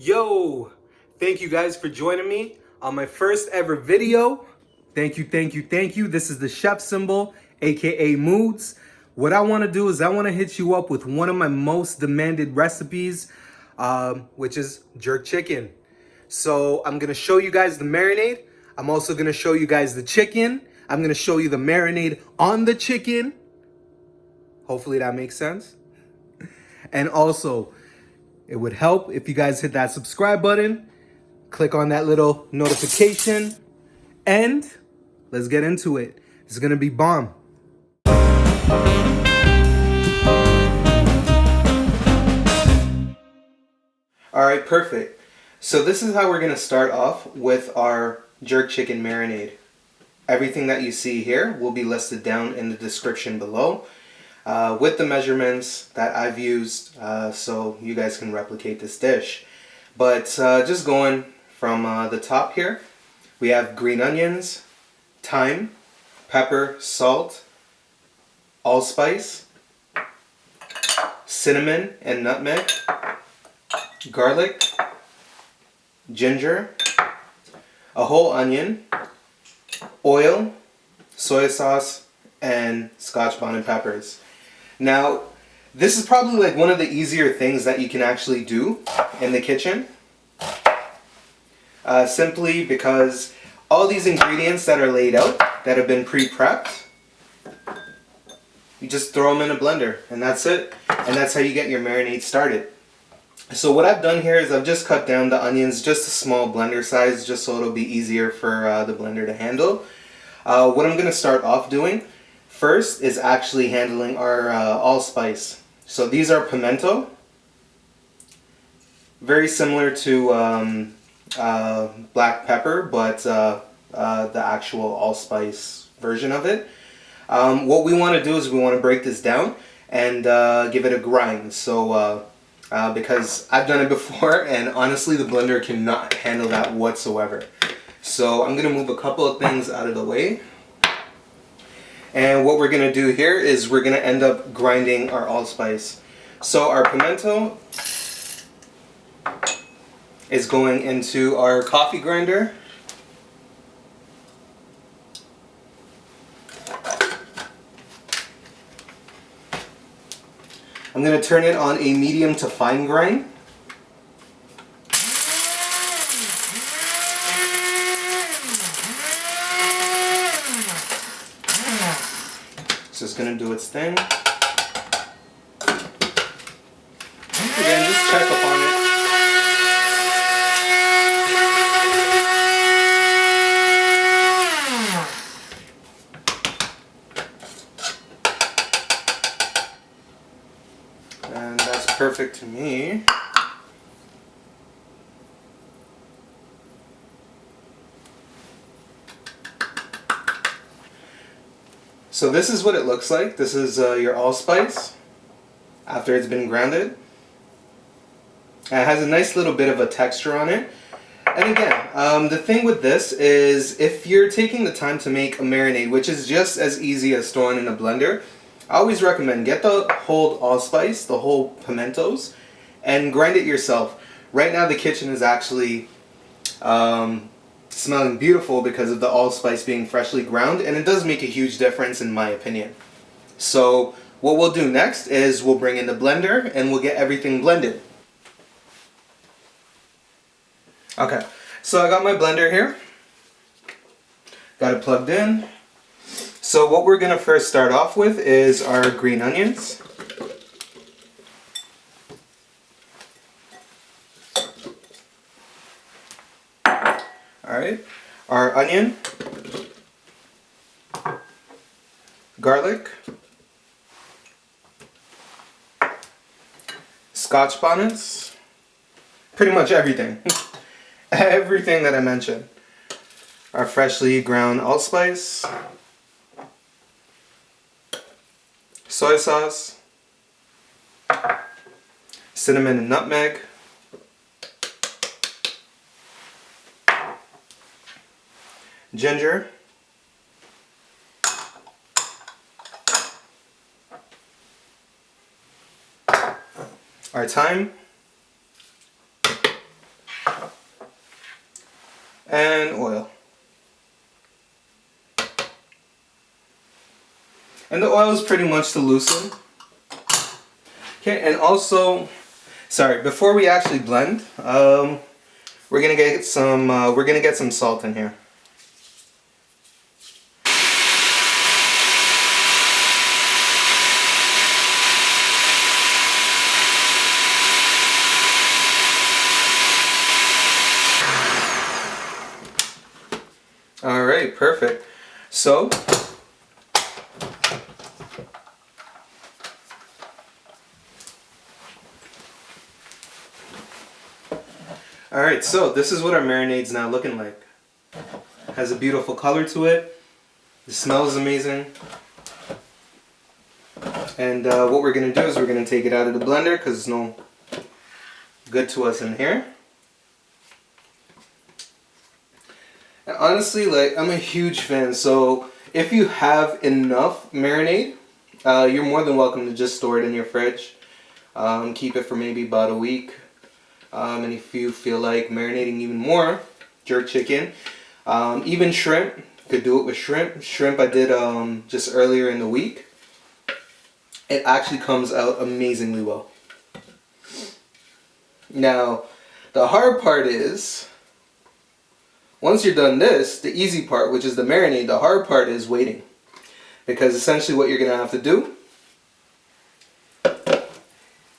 Yo, thank you guys for joining me on my first ever video. Thank you, thank you, thank you. This is the Chef Symbol, aka Moods. What I want to do is I want to hit you up with one of my most demanded recipes, which is jerk chicken. So I'm gonna show you guys the marinade. I'm also gonna show you guys the chicken. I'm gonna show you the marinade on the chicken. Hopefully that makes sense. And also, it would help if you guys hit that subscribe button, click on that little notification, and let's get into it. It's gonna be bomb. All right, perfect. So this is how we're gonna start off with our jerk chicken marinade. Everything that you see here will be listed down in the description below with the measurements that I've used so you guys can replicate this dish. But just going from the top here, we have green onions, thyme, pepper, salt, allspice, cinnamon and nutmeg, garlic, ginger, a whole onion, oil, soy sauce, and scotch bonnet peppers. Now, this is probably like one of the easier things that you can actually do in the kitchen. Simply because all these ingredients that are laid out, that have been pre-prepped, you just throw them in a blender and that's it. And that's how you get your marinade started. So what I've done here is I've just cut down the onions just a small blender size just so it'll be easier for the blender to handle. What I'm going to start off doing first is actually handling our allspice. So these are pimento, very similar to black pepper, but the actual allspice version of it. What we want to do is we want to break this down and give it a grind. So because I've done it before and honestly the blender cannot handle that whatsoever. So I'm going to move a couple of things out of the way. And what we're going to do here is we're going to end up grinding our allspice. So our pimento is going into our coffee grinder. I'm going to turn it on a medium to fine grind. It's just going to do its thing. Again, just check up on it. And that's perfect to me. So this is what it looks like. This is your allspice after it's been grounded. And it has a nice little bit of a texture on it. And again, the thing with this is if you're taking the time to make a marinade, which is just as easy as throwing in a blender, I always recommend get the whole allspice, the whole pimentos, and grind it yourself. Right now the kitchen is actually smelling beautiful because of the allspice being freshly ground, and it does make a huge difference in my opinion. So what we'll do next is we'll bring in the blender and we'll get everything blended. Okay, so I got my blender here. Got it plugged in. So what we're going to first start off with is our green onions. Alright, our onion, garlic, scotch bonnets, pretty much everything. Everything that I mentioned. Our freshly ground allspice, soy sauce, cinnamon and nutmeg, ginger, our thyme, and oil. And the oil is pretty much to loosen. Okay, and also, sorry, before we actually blend, we're gonna get some salt in here. All right, perfect. So, all right, so this is what our marinade's now looking like. Has a beautiful color to it. The smell is amazing. And what we're gonna do is we're gonna take it out of the blender because it's no good to us in here. And honestly, like, I'm a huge fan, so if you have enough marinade, you're more than welcome to just store it in your fridge. Keep it for maybe about a week. And if you feel like marinating even more, jerk chicken, even shrimp, you could do it with shrimp. Shrimp I did just earlier in the week. It actually comes out amazingly well. Now, the hard part is, once you're done this, the easy part, which is the marinade, the hard part is waiting. Because essentially what you're going to have to do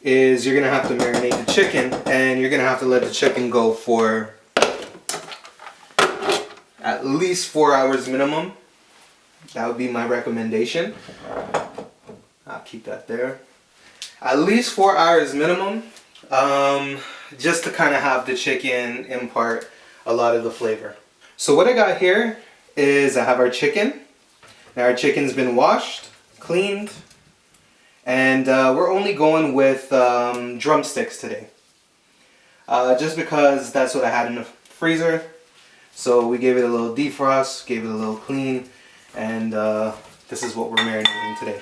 is you're going to have to marinate the chicken, and you're going to have to let the chicken go for at least 4 hours minimum. That would be my recommendation. I'll keep that there. At least 4 hours minimum, just to kind of have the chicken impart a lot of the flavor. So what I got here is I have our chicken. Now our chicken's been washed, cleaned, and we're only going with drumsticks today. Just because that's what I had in the freezer. So we gave it a little defrost, gave it a little clean, and this is what we're marinating today.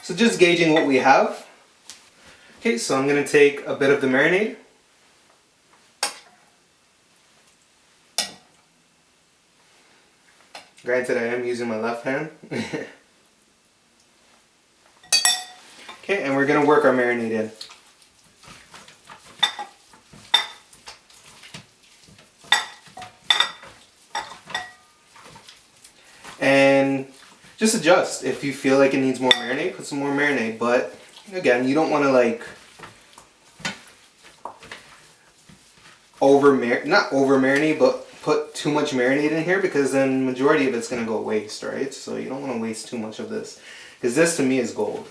So just gauging what we have. Okay, so I'm going to take a bit of the marinade. Granted, I am using my left hand. Okay, and we're going to work our marinade in. And just adjust. If you feel like it needs more marinade, put some more marinade. But again, you don't want to like not over marinate, but put too much marinade in here, because then majority of it's going to go waste, right? So you don't want to waste too much of this, because this to me is gold.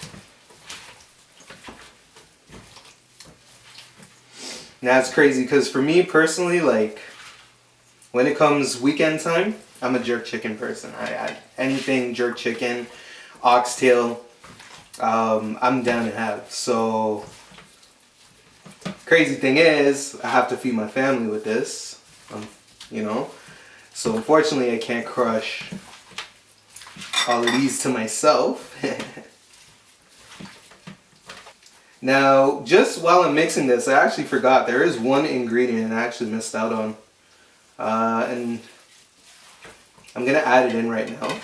Now it's crazy because for me personally, like when it comes weekend time, I'm a jerk chicken person. I anything jerk chicken, oxtail, I'm down to have. So crazy thing is, I have to feed my family with this, you know. So unfortunately, I can't crush all of these to myself. Now, just while I'm mixing this, I actually forgot there is one ingredient I actually missed out on, and I'm gonna add it in right now.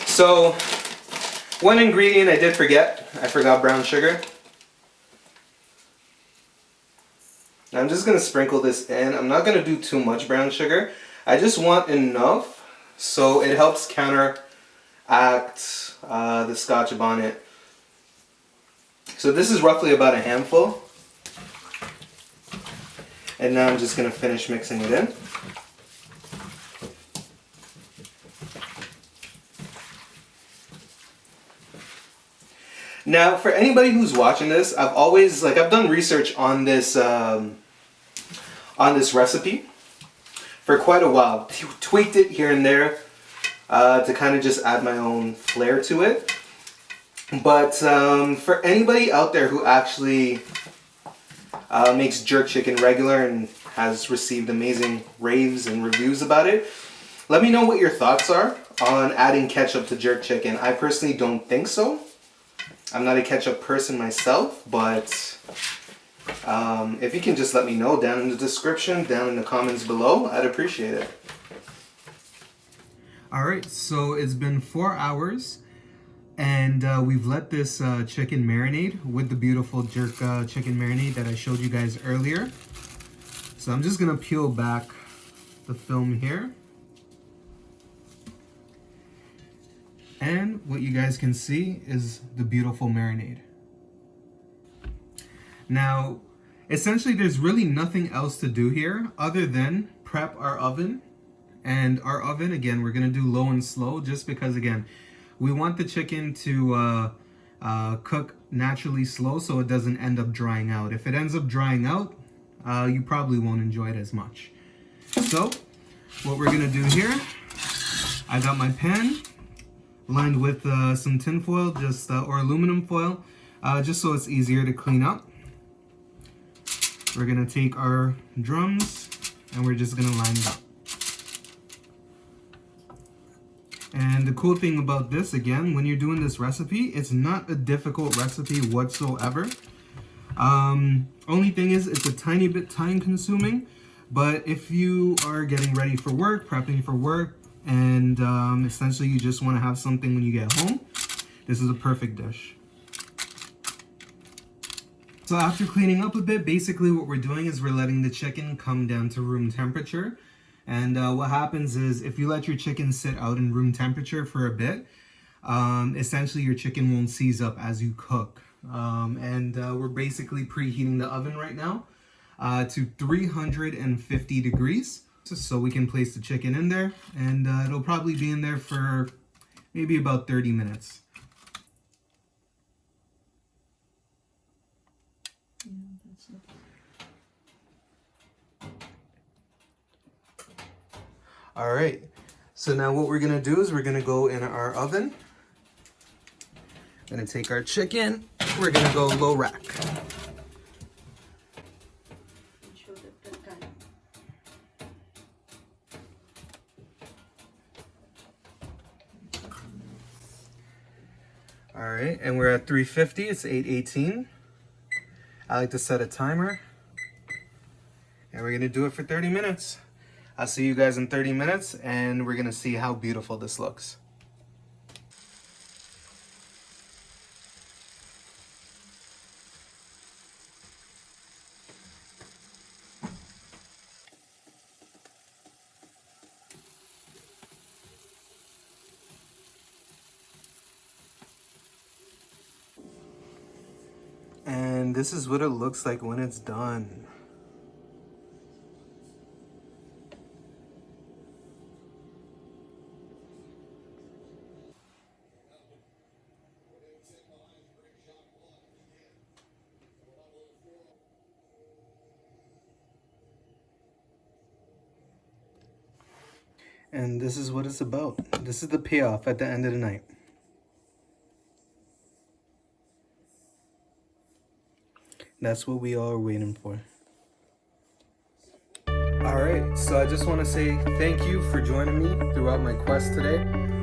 So, one ingredient I did forget. I forgot brown sugar. Now I'm just gonna sprinkle this in. I'm not gonna do too much brown sugar. I just want enough so it helps counteract the Scotch bonnet. So this is roughly about a handful. And now I'm just going to finish mixing it in. Now, for anybody who's watching this, I've done research on this recipe for quite a while. Tweaked it here and there to kind of just add my own flair to it. But for anybody out there who actually makes jerk chicken regular and has received amazing raves and reviews about it, let me know what your thoughts are on adding ketchup to jerk chicken. I personally don't think so. I'm not a ketchup person myself, but If you can just let me know down in the description, down in the comments below, I'd appreciate it. All right, so it's been 4 hours, and we've let this chicken marinate with the beautiful jerk chicken marinade that I showed you guys earlier. So I'm just gonna peel back the film here. And what you guys can see is the beautiful marinade. Now, essentially there's really nothing else to do here other than prep our oven. And our oven, again, we're gonna do low and slow just because, again, we want the chicken to cook naturally slow so it doesn't end up drying out. If it ends up drying out, you probably won't enjoy it as much. So, what we're gonna do here, I got my pan lined with some tin foil, or aluminum foil, just so it's easier to clean up. We're gonna take our drums and we're just gonna line it up. And the cool thing about this, again, when you're doing this recipe, it's not a difficult recipe whatsoever. Only thing is, it's a tiny bit time consuming, but if you are getting ready for work, prepping for work, and essentially you just want to have something when you get home, this is a perfect dish. So after cleaning up a bit, basically what we're doing is we're letting the chicken come down to room temperature. And what happens is if you let your chicken sit out in room temperature for a bit, essentially your chicken won't seize up as you cook. We're basically preheating the oven right now to 350 degrees. So we can place the chicken in there, and it'll probably be in there for maybe about 30 minutes. All right, so now what we're gonna do is we're gonna go in our oven. Gonna take our chicken, we're gonna go low rack. All right, and we're at 350, it's 8:18. I like to set a timer. And we're gonna do it for 30 minutes. I'll see you guys in 30 minutes and we're gonna see how beautiful this looks. And this is what it looks like when it's done. And this is what it's about. This is the payoff at the end of the night. That's what we all are waiting for. Alright, so I just want to say thank you for joining me throughout my quest today.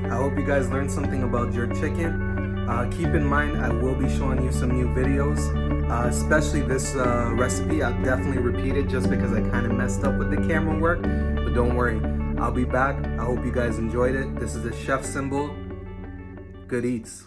I hope you guys learned something about jerk chicken. Keep in mind, I will be showing you some new videos, especially this recipe. I'll definitely repeat it just because I kind of messed up with the camera work, but don't worry, I'll be back. I hope you guys enjoyed it. This is the Chef Symbol. Good eats.